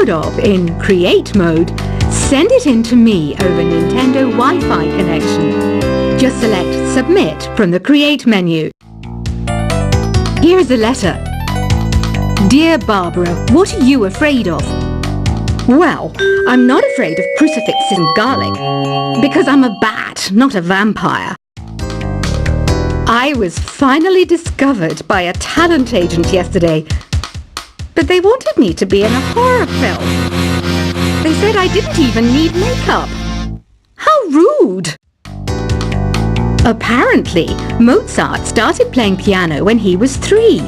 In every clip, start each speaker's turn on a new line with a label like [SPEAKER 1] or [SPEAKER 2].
[SPEAKER 1] proud of in create mode, send it in to me over Nintendo Wi-Fi connection. Just select Submit from the Create menu. Here's a letter. Dear Barbara, what are you afraid of? Well, I'm not afraid of crucifixes and garlic, because I'm a bat, not a vampire. I was finally discovered by a talent agent yesterday, but they wanted me to be in a horror film. They said I didn't even need makeup. How rude! Apparently, Mozart started playing piano when he was 3.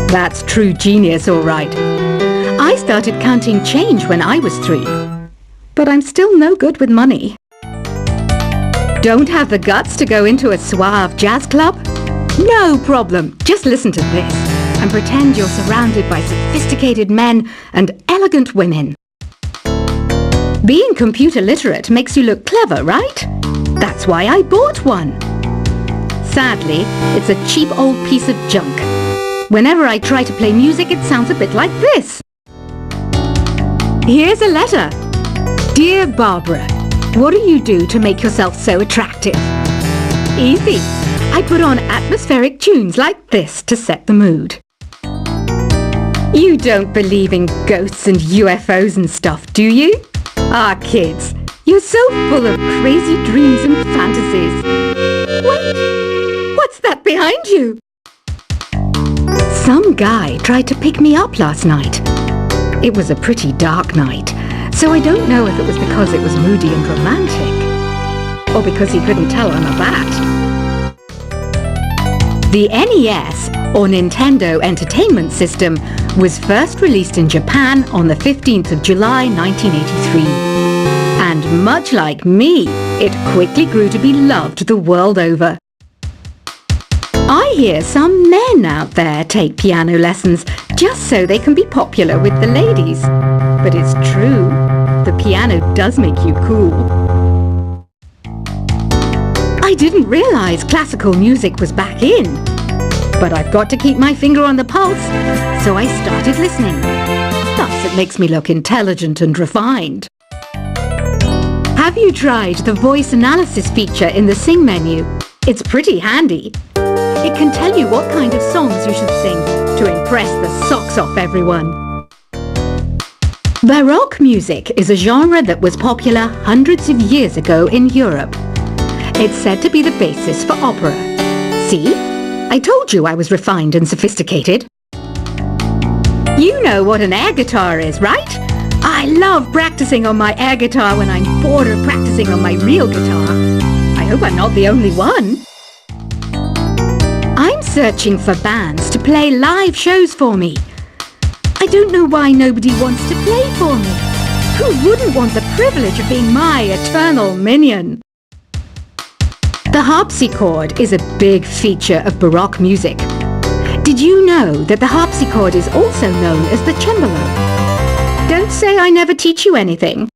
[SPEAKER 1] That's true genius, all right. I started counting change when I was 3, but I'm still no good with money. Don't have the guts to go into a suave jazz club? No problem, just listen to this and pretend you're surrounded by sophisticated men and elegant women. Being computer literate makes you look clever, right? That's why I bought one. Sadly, it's a cheap old piece of junk. Whenever I try to play music, it sounds a bit like this. Here's a letter. Dear Barbara, what do you do to make yourself so attractive? Easy. I put on atmospheric tunes like this to set the mood. You don't believe in ghosts and UFOs and stuff, do you? Ah, kids, you're so full of crazy dreams and fantasies. Wait, what's that behind you? Some guy tried to pick me up last night. It was a pretty dark night, so I don't know if it was because it was moody and romantic, or because he couldn't tell I'm a bat. The NES, or Nintendo Entertainment System, was first released in Japan on the 15th of July 1983. And much like me, it quickly grew to be loved the world over. I hear some men out there take piano lessons just so they can be popular with the ladies. But it's true, the piano does make you cool. I didn't realize classical music was back in. But I've got to keep my finger on the pulse, so I started listening. Thus, it makes me look intelligent and refined. Have you tried the voice analysis feature in the Sing menu? It's pretty handy. It can tell you what kind of songs you should sing to impress the socks off everyone. Baroque music is a genre that was popular hundreds of years ago in Europe. It's said to be the basis for opera. See? I told you I was refined and sophisticated. You know what an air guitar is, right? I love practicing on my air guitar when I'm bored of practicing on my real guitar. I hope I'm not the only one. I'm searching for bands to play live shows for me. I don't know why nobody wants to play for me. Who wouldn't want the privilege of being my eternal minion? The harpsichord is a big feature of Baroque music. Did you know that the harpsichord is also known as the cembalo? Don't say I never teach you anything.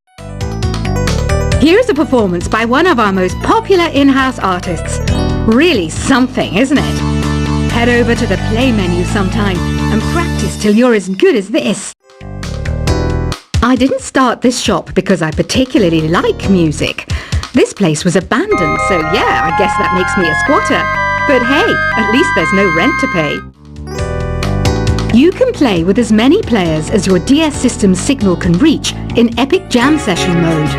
[SPEAKER 1] Here's a performance by one of our most popular in-house artists. Really something, isn't it? Head over to the play menu sometime and practice till you're as good as this. I didn't start this shop because I particularly like music. This place was abandoned, so yeah, I guess that makes me a squatter. But hey, at least there's no rent to pay. You can play with as many players as your DS system's signal can reach in Epic Jam Session mode.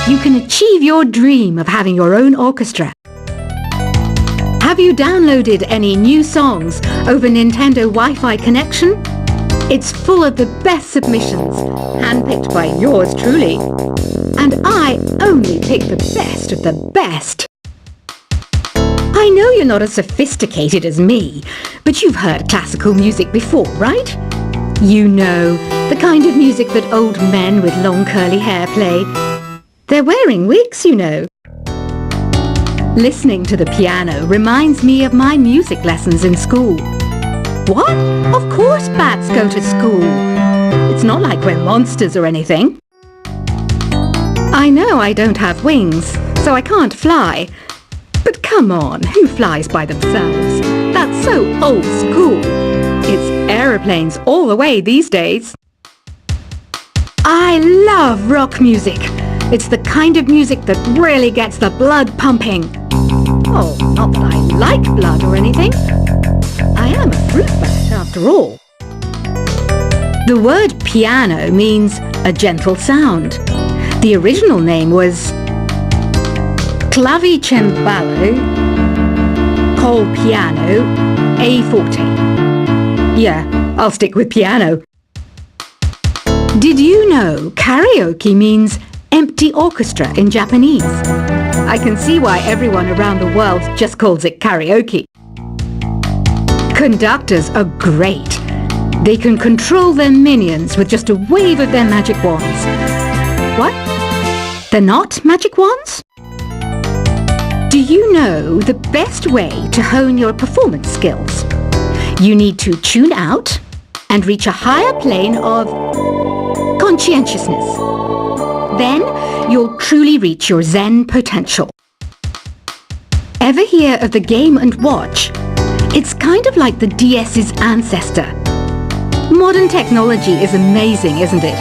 [SPEAKER 1] You can achieve your dream of having your own orchestra. Have you downloaded any new songs over Nintendo Wi-Fi connection? It's full of the best submissions, handpicked by yours truly. And I only pick the best of the best. I know you're not as sophisticated as me, but you've heard classical music before, right? You know, the kind of music that old men with long curly hair play. They're wearing wigs, you know. Listening to the piano reminds me of my music lessons in school. What? Of course bats go to school. It's not like we're monsters or anything. I know I don't have wings, so I can't fly. But come on, who flies by themselves? That's so old school. It's aeroplanes all the way these days. I love rock music. It's the kind of music that really gets the blood pumping. Oh, not that I like blood or anything. I am a fruit bat after all. The word piano means a gentle sound. The original name was clavicembalo col piano e forte. Yeah, I'll stick with piano. Did you know karaoke means empty orchestra in Japanese? I can see why everyone around the world just calls it karaoke. Conductors are great. They can control their minions with just a wave of their magic wands. What? They're not magic wands? Do you know the best way to hone your performance skills? You need to tune out and reach a higher plane of conscientiousness. Then you'll truly reach your Zen potential. Ever hear of the Game & Watch? It's kind of like the DS's ancestor. Modern technology is amazing, isn't it?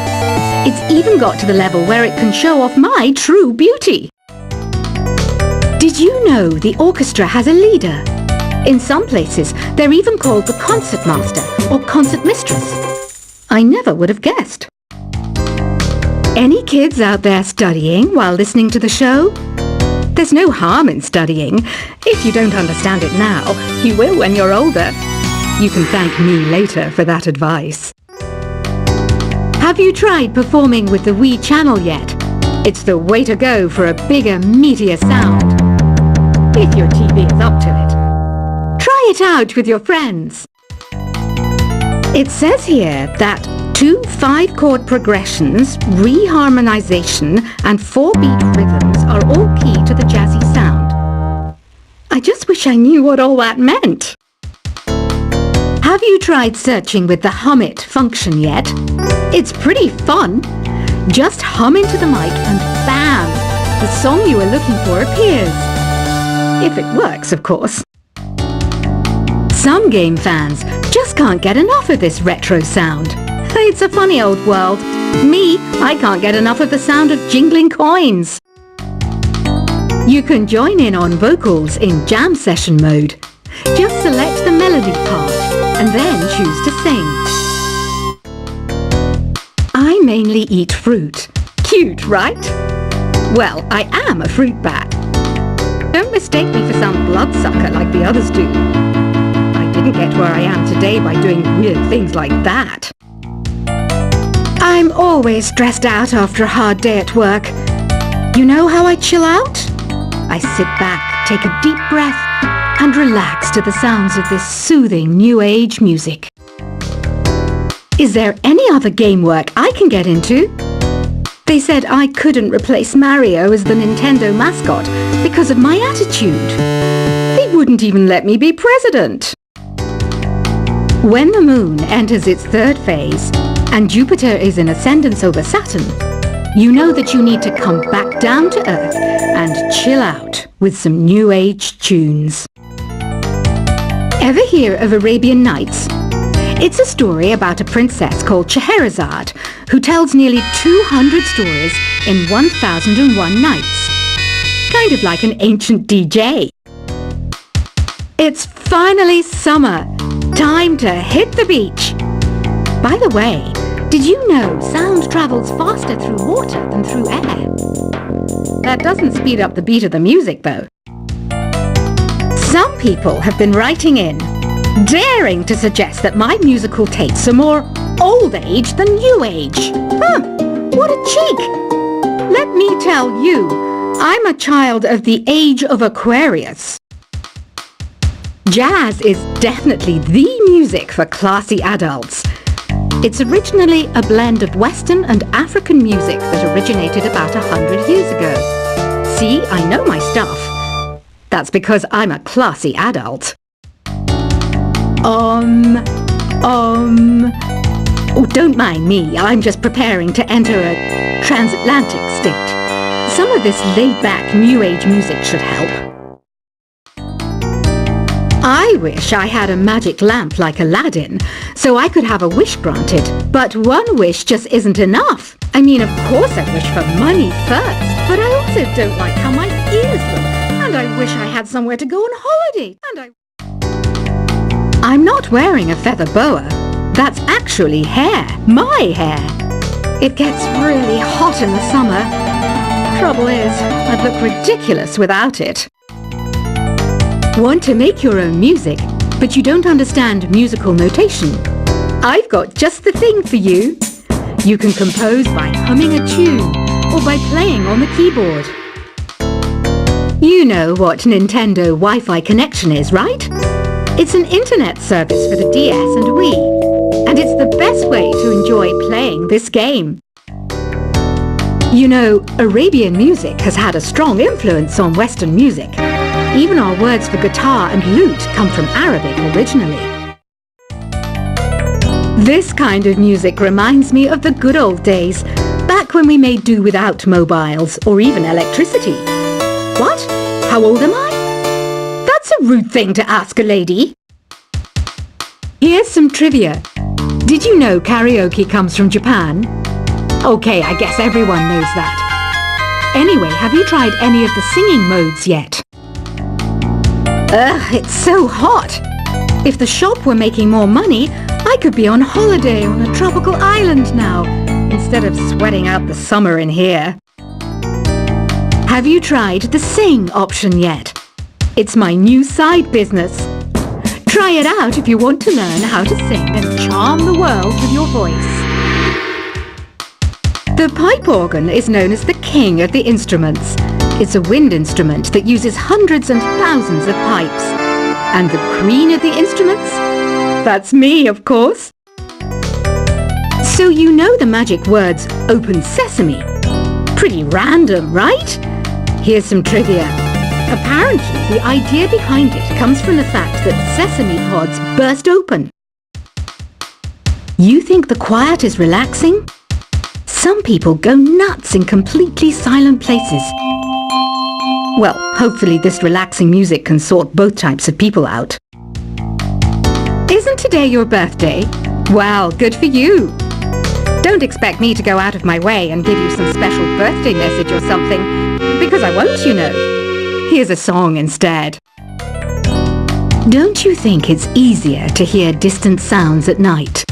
[SPEAKER 1] It's even got to the level where it can show off my true beauty. Did you know the orchestra has a leader? In some places, they're even called the concertmaster or concertmistress. I never would have guessed. Any kids out there studying while listening to the show? There's no harm in studying. If you don't understand it now, you will when you're older. You can thank me later for that advice. Have you tried performing with the Wii channel yet? It's the way to go for a bigger, meatier sound. If your TV is up to it. Try it out with your friends. It says here that 2 5-chord progressions, reharmonization, and 4-beat rhythms are all key to the jazzy sound. I just wish I knew what all that meant. Have you tried searching with the Hum It function yet? It's pretty fun. Just hum into the mic and bam! The song you are looking for appears. If it works, of course. Some game fans just can't get enough of this retro sound. It's a funny old world. Me, I can't get enough of the sound of jingling coins. You can join in on vocals in jam session mode. Just select the melody part and then choose to sing. I mainly eat fruit. Cute, right? Well, I am a fruit bat. Don't mistake me for some bloodsucker like the others do. I didn't get where I am today by doing weird things like that. I'm always stressed out after a hard day at work. You know how I chill out? I sit back, take a deep breath, and relax to the sounds of this soothing new age music. Is there any other game work I can get into? They said I couldn't replace Mario as the Nintendo mascot because of my attitude. They wouldn't even let me be president. When the moon enters its 3rd phase and Jupiter is in ascendance over Saturn, you know that you need to come back down to Earth and chill out with some new age tunes. Ever hear of Arabian Nights? It's a story about a princess called Scheherazade who tells nearly 200 stories in 1001 nights. Kind of like an ancient DJ. It's finally summer. Time to hit the beach. By the way, did you know sound travels faster through water than through air? That doesn't speed up the beat of the music, though. Some people have been writing in, daring to suggest that my musical tastes are more old age than new age. What a cheek! Let me tell you, I'm a child of the age of Aquarius. Jazz is definitely the music for classy adults. It's originally a blend of Western and African music that originated about 100 years ago. See, I know my stuff. That's because I'm a classy adult. Oh, don't mind me. I'm just preparing to enter a transatlantic state. Some of this laid-back New Age music should help. I wish I had a magic lamp like Aladdin, so I could have a wish granted. But one wish just isn't enough. I mean, of course I wish for money first, but I also don't like how my ears look. And I wish I had somewhere to go on holiday. I'm not wearing a feather boa. That's actually hair. My hair. It gets really hot in the summer. Trouble is, I'd look ridiculous without it. Want to make your own music, but you don't understand musical notation? I've got just the thing for you. You can compose by humming a tune or by playing on the keyboard. You know what Nintendo Wi-Fi Connection is, right? It's an internet service for the DS and Wii, and it's the best way to enjoy playing this game. You know, Arabian music has had a strong influence on Western music. Even our words for guitar and lute come from Arabic originally. This kind of music reminds me of the good old days, back when we made do without mobiles or even electricity. What? How old am I? That's a rude thing to ask a lady. Here's some trivia. Did you know karaoke comes from Japan? Okay, I guess everyone knows that. Anyway, have you tried any of the singing modes yet? Ugh, it's so hot. If the shop were making more money, I could be on holiday on a tropical island now, instead of sweating out the summer in here. Have you tried the sing option yet? It's my new side business. Try it out if you want to learn how to sing and charm the world with your voice. The pipe organ is known as the king of the instruments. It's a wind instrument that uses hundreds and thousands of pipes. And the queen of the instruments? That's me, of course. So you know the magic words "open sesame." Pretty random, right? Here's some trivia. Apparently, the idea behind it comes from the fact that sesame pods burst open. You think the quiet is relaxing? Some people go nuts in completely silent places. Well, hopefully this relaxing music can sort both types of people out. Isn't today your birthday? Well, good for you. Don't expect me to go out of my way and give you some special birthday message or something, because I won't, you know. Here's a song instead. Don't you think it's easier to hear distant sounds at night?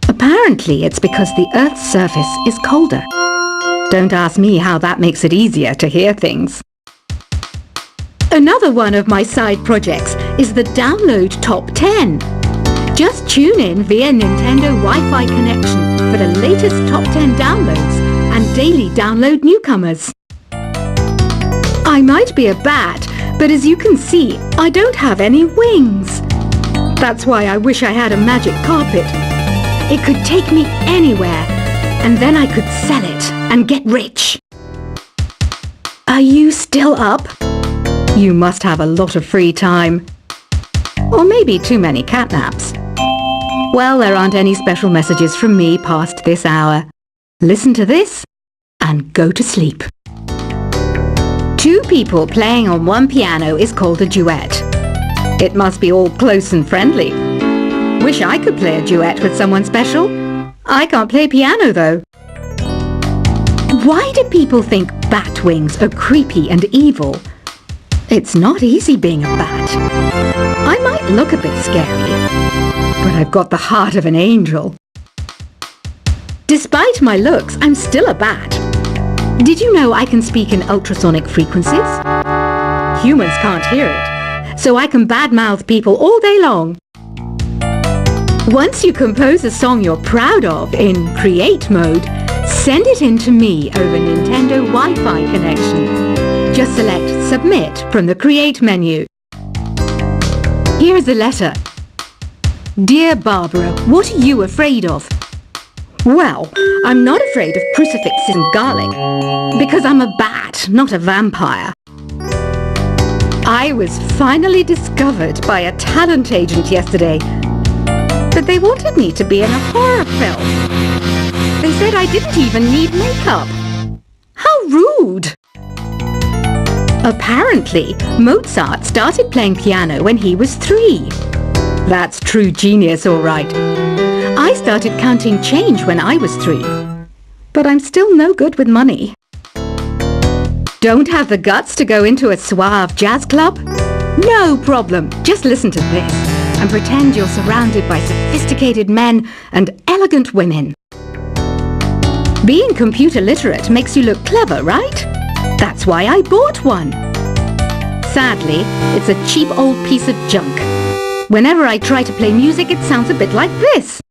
[SPEAKER 1] Apparently it's because the Earth's surface is colder. Don't ask me how that makes it easier to hear things. Another one of my side projects is the Download Top 10. Just tune in via Nintendo Wi-Fi Connection for the latest Top 10 downloads and daily download newcomers. I might be a bat, but as you can see, I don't have any wings. That's why I wish I had a magic carpet. It could take me anywhere, and then I could sell it and get rich. Are you still up? You must have a lot of free time. Or maybe too many catnaps. Well, there aren't any special messages from me past this hour. Listen to this and go to sleep. Two people playing on one piano is called a duet. It must be all close and friendly. Wish I could play a duet with someone special. I can't play piano though. Why do people think bat wings are creepy and evil? It's not easy being a bat. I might look a bit scary, but I've got the heart of an angel. Despite my looks, I'm still a bat. Did you know I can speak in ultrasonic frequencies? Humans can't hear it, so I can badmouth people all day long. Once you compose a song you're proud of in Create mode, send it in to me over Nintendo Wi-Fi Connection. Just select Submit from the Create menu. Here's a letter. Dear Barbara, what are you afraid of? Well, I'm not afraid of crucifixes and garlic, because I'm a bat, not a vampire. I was finally discovered by a talent agent yesterday, but they wanted me to be in a horror film. They said I didn't even need makeup. How rude! Apparently, Mozart started playing piano when he was 3. That's true genius, all right. I started counting change when I was 3. But I'm still no good with money. Don't have the guts to go into a suave jazz club? No problem. Just listen to this and pretend you're surrounded by sophisticated men and elegant women. Being computer literate makes you look clever, right? That's why I bought one. Sadly, it's a cheap old piece of junk. Whenever I try to play music, it sounds a bit like this.